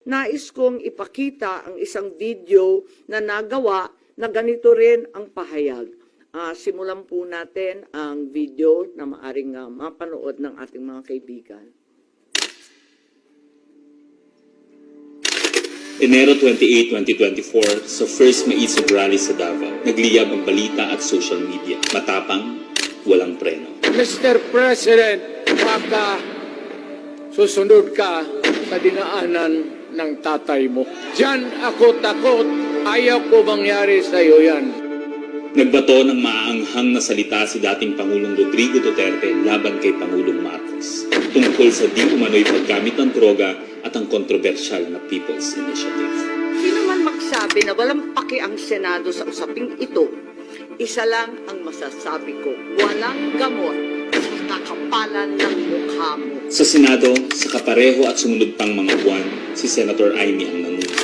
Nais kong ipakita ang isang video na nagawa na ganito rin ang pahayag. Simulan po natin ang video na maaring mapanood ng ating mga kaibigan. Enero 28, 2024, sa first Maisog Rally sa Davao, nagliyab ang balita at social media. Matapang, walang preno. Mr. President, baka susunod ka sa dinaanan ng tatay mo. Diyan ako takot. Ayaw ko mangyari sa iyo yan. Nagbato ng maaanghang na salita si dating Pangulong Rodrigo Duterte laban kay Pangulong Marcos tungkol sa di umano'y paggamit ng droga at ang kontrobersyal na People's Initiative. Sino man magsabi na walang paki ang Senado sa usaping ito, isa lang ang masasabi ko, walang gamot sa kakapalan ng mukha mo. Sa Senado, sa kapareho at sumunod pang mga buwan, si Senator Amy ang nanuna.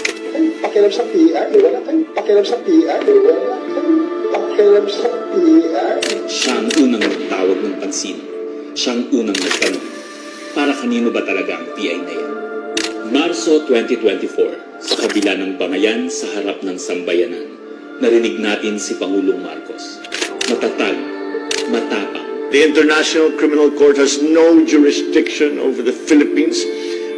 Pakialam sa PR, wala tayong pakialam sa PR, wala tayong pakialam sa PR. Siya ang unang nagtawag ng pansin. Siya ang unang nagtanong, para kanino ba talaga ang PI na yan? Marso 2024, sa kabila ng bangayan sa harap ng sambayanan, narinig natin si Pangulong Marcos. Matatag, matapang. The International Criminal Court has no jurisdiction over the Philippines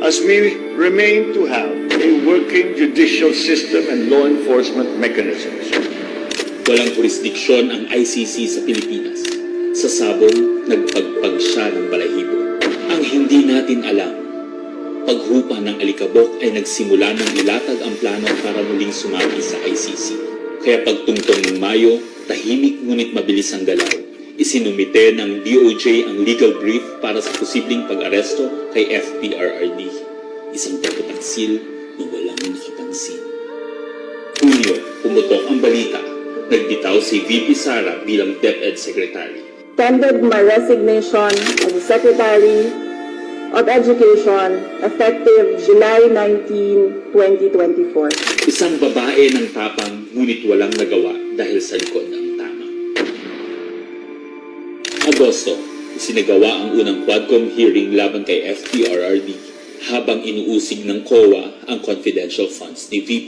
as we remain to have a working judicial system and law enforcement mechanisms. Walang jurisdiksyon ang ICC sa Pilipinas. Sa sabong, nagpagpag siya ng balahibo. Ang hindi natin alam, paghupa ng alikabok ay nagsimula ng ilatag ang plano para muling sumagi sa ICC. Kaya pagtungtong ng Mayo, tahimik ngunit mabilis ang galaw. Isinumite ng DOJ ang legal brief para sa posibleng pag-aresto kay FPRRD. Isang pagpataksil na walang nakapansin. Hunyo, pumutok ang balita. Nagbitaw si VP Sara bilang DepEd Secretary. Tendered my resignation as the Secretary of Education effective July 19, 2024. Isang babae ng tapang ngunit walang nagawa dahil sa likod ng tama. Agosto, isinagawa ang unang Quadcom hearing laban kay FPRRD habang inuusig ng COA ang confidential funds ni VP.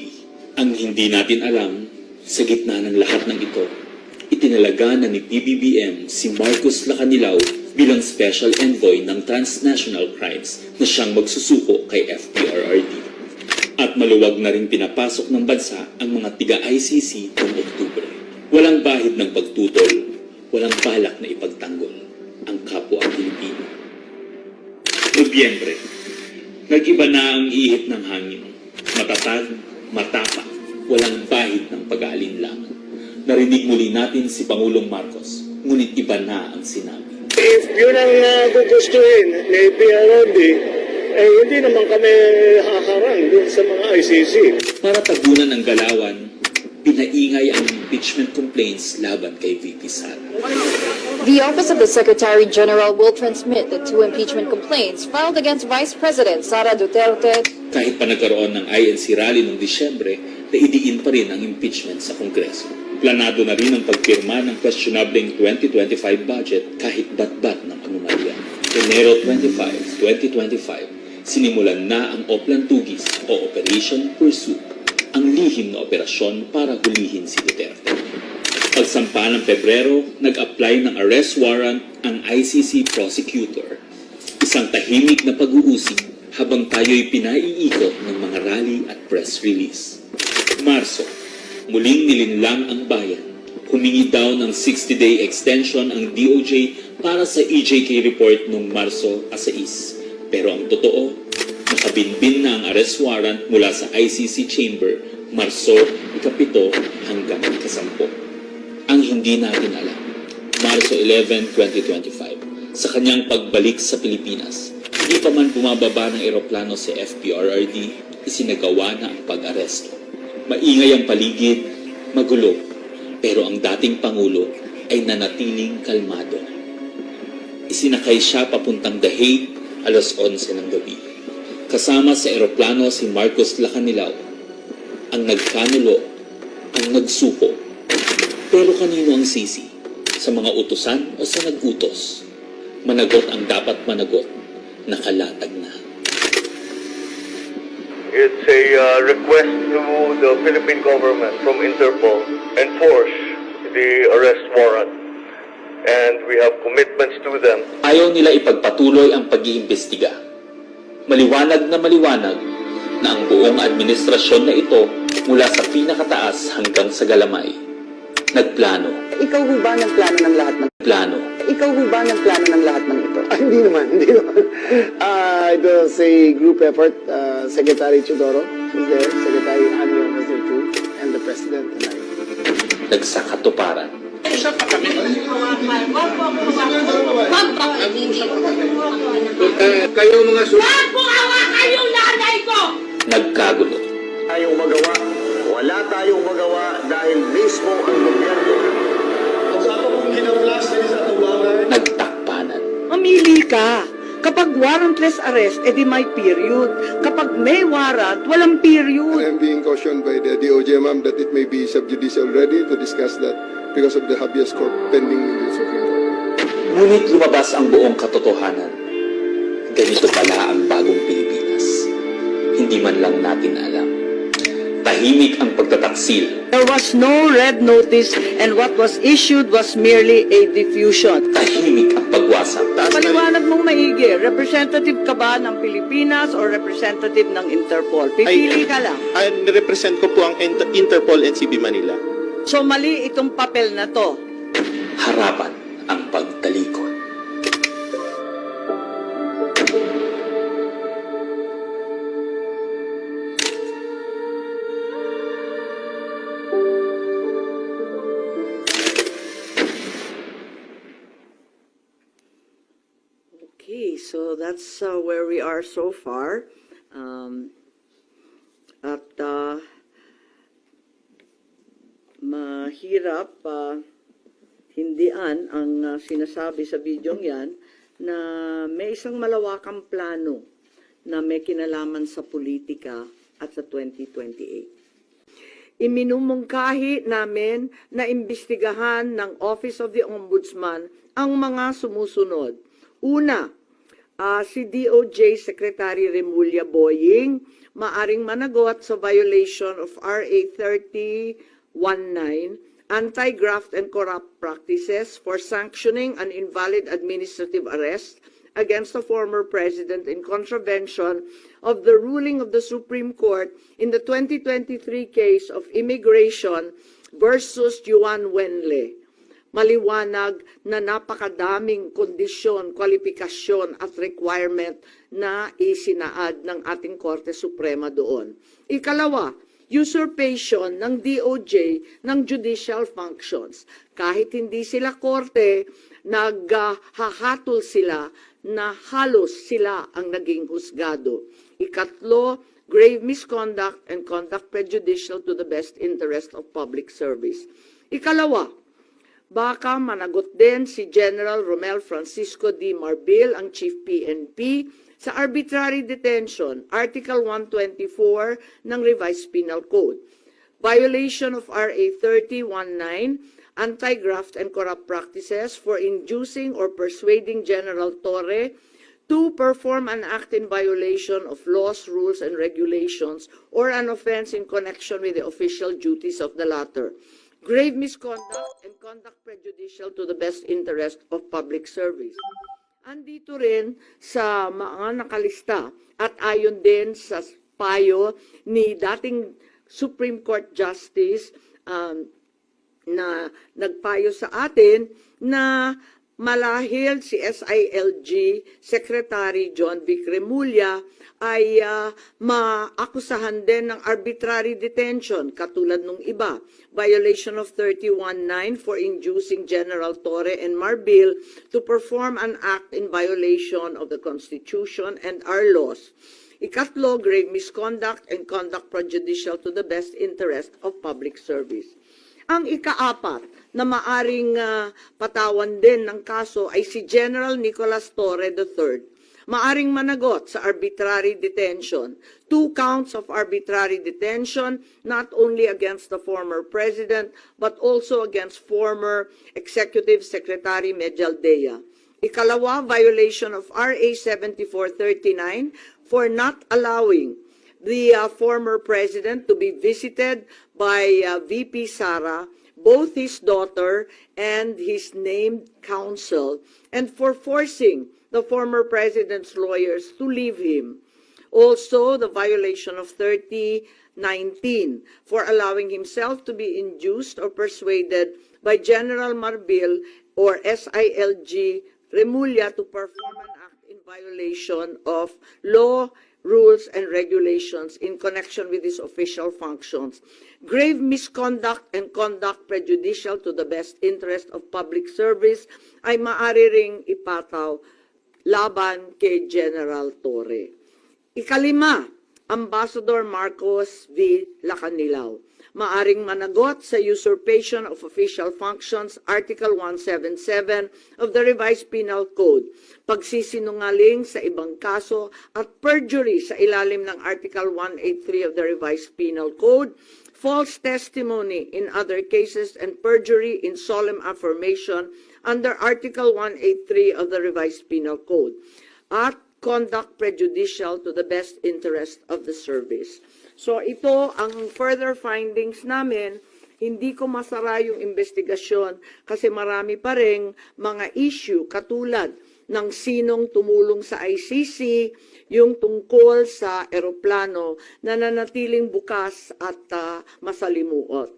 Ang hindi natin alam, sa gitna ng lahat ng ito, itinalaga na ni PBBM si Marcos Lacanilao bilang Special Envoy ng Transnational Crimes na siyang magsusuko kay FPRRD. At maluwag na rin pinapasok ng bansa ang mga tiga-ICC noong Oktubre. Walang bahid ng pagtutol, walang balak na ipagtanggol ang kapwa Pilipino. Nobyembre, nag-iba na ang ihip ng hangin. Matatag, matapang, walang bahid ng pag-aalinlangan. Narinig muli natin si Pangulong Marcos, ngunit iba na ang sinabi. If yun ang gugustuhin ni PRRD, hindi naman kami haharang dun sa mga ICC. Para tagunan ang galawan, pinaingay ang impeachment complaints laban kay VP Sara. The Office of the Secretary General will transmit the two impeachment complaints filed against Vice President Sara Duterte. Kahit pa nagkaroon ng INC rally noong Disyembre, naidiin pa rin ang impeachment sa Kongreso. Planado na rin ang pagpirma ng questionableng 2025 budget kahit bat-bat ng anomalya. Enero 25, 2025, sinimulan na ang Oplan Tugis o Operation Pursuit, ang lihim na operasyon para hulihin si Duterte. Pagsampa ng Pebrero, nag-apply ng arrest warrant ang ICC prosecutor. Isang tahimik na pag-uusig habang tayo'y pinaiikot ng mga rally at press release. Marso, muling nilinlang ang bayan. Humingi daw ng 60-day extension ang DOJ para sa EJK report noong Marso 6. Pero ang totoo, nakabinbin na ang arrest warrant mula sa ICC chamber Marso 7 hanggang 10. Ang hindi natin alam, Marso 11, 2025, sa kanyang pagbalik sa Pilipinas, hindi pa man bumababa ng eroplano si FPRRD, isinagawa na ang pag-aresto. Maingay ang paligid, magulo, pero ang dating Pangulo ay nanatiling kalmado. Isinakay siya papuntang The Hague alas 11 ng gabi. Kasama sa eroplano si Marcos Lacanilao, ang nagkanulo, ang nagsuko. Pero kanino ang sisi? Sa mga utusan o sa nag-utos? Managot ang dapat managot, nakalatag na. It's a request to the Philippine government from Interpol enforce the arrest warrant. And we have commitments to them. Ayaw nila ipagpatuloy ang pag-iimbestiga. Maliwanag na ang buong administrasyon na ito mula sa pinakataas hanggang sa galamay. Nagplano. Ikaw ho ba nagplano ng lahat ng Plano. Ikaw ho ba nagplano ng lahat ng ito? Hindi naman. It was a group effort. Secretary Chudoro was there, Secretary Anyo was there too, and the President and I. Nagsakatuparan. Kayo mga Nagkagulo. Tayong magawa. Wala tayong magawa dahil mismo ang gobyerno. Ang sa pong ginaplas sa tubangan. Nagtakpanan. Mamili ka. Kapag warrantless arrest, edi may period. Kapag may warrant, walang I period. am being cautioned by the DOJ, ma'am, that it may be sub-judice already to discuss that because of the habeas corpus pending in the Supreme Court. Ngunit lumabas ang buong katotohanan. Ganito pala ang bagong Pilipinas. Hindi man lang natin alam. Tahimik ang pagtataksil. There was no red notice and what was issued was merely a diffusion. Tahimik ang pagwasak. Paliwanag mong maigi, representative ka ba ng Pilipinas or representative ng Interpol? Pipili ka lang. Represent ko po ang Interpol NCB Manila. So mali itong papel na to. Harapan ang pagtalikod. Okay, so that's where we are so far. Mahirap hindian ang sinasabi sa bidyong yan na may isang malawakang plano na may kinalaman sa politika at sa 2028. Iminumungkahi namin na imbestigahan ng Office of the Ombudsman ang mga sumusunod. Una, si DOJ Secretary Remulla Boying maaring managot sa violation of RA 3019, Anti-Graft and Corrupt Practices for sanctioning an invalid administrative arrest against the former president in contravention of the ruling of the Supreme Court in the 2023 case of immigration versus Juan Wenle. Maliwanag na napakadaming kondisyon, kwalifikasyon at requirement na isinaad ng ating Korte Suprema doon. Ikalawa, usurpation ng DOJ ng judicial functions. Kahit hindi sila korte, naghahatol sila na halos sila ang naging husgado. Ikatlo, grave misconduct and conduct prejudicial to the best interest of public service. Ikalawa, baka managot din si General Romel Francisco D. Marbil, ang Chief PNP, sa arbitrary detention, Article 124 ng Revised Penal Code. Violation of RA 3019, Anti-Graft and Corrupt Practices for inducing or persuading General Torre to perform an act in violation of laws, rules, and regulations or an offense in connection with the official duties of the latter. Grave misconduct and conduct prejudicial to the best interest of public service. Andito rin sa mga nakalista at ayon din sa payo ni dating Supreme Court Justice na nagpayo sa atin na malahil si SILG Secretary John Vic Remulla ay maakusahan din ng arbitrary detention katulad nung iba. Violation of 319 for inducing General Torre and Marbil to perform an act in violation of the Constitution and our laws. Ikatlo, grave misconduct and conduct prejudicial to the best interest of public service. Ang ikaapat na maaring patawan din ng kaso ay si General Nicolas Torre III. Maaring managot sa arbitrary detention. 2 counts of arbitrary detention, not only against the former president, but also against former Executive Secretary Medialdea. Ikalawa, violation of RA 7439 for not allowing the former president to be visited by VP Sara, both his daughter and his named counsel, and for forcing the former president's lawyers to leave him. Also, the violation of 3019 for allowing himself to be induced or persuaded by General Marbil or SILG Remulla to perform an act in violation of law, rules, and regulations in connection with his official functions. Grave misconduct and conduct prejudicial to the best interest of public service ay maaari ring ipataw laban kay General Torre. Ikalima, Ambassador Marcos V. Lacanilao. Maaring managot sa usurpation of official functions, Article 177 of the Revised Penal Code, pagsisinungaling sa ibang kaso at perjury sa ilalim ng Article 183 of the Revised Penal Code, false testimony in other cases, and perjury in solemn affirmation under Article 183 of the Revised Penal Code, at conduct prejudicial to the best interest of the service. So ito ang further findings namin. Hindi ko masara yung investigasyon kasi marami pa ring mga issue katulad ng sinong tumulong sa ICC, yung tungkol sa eroplano na nanatiling bukas at masalimuot.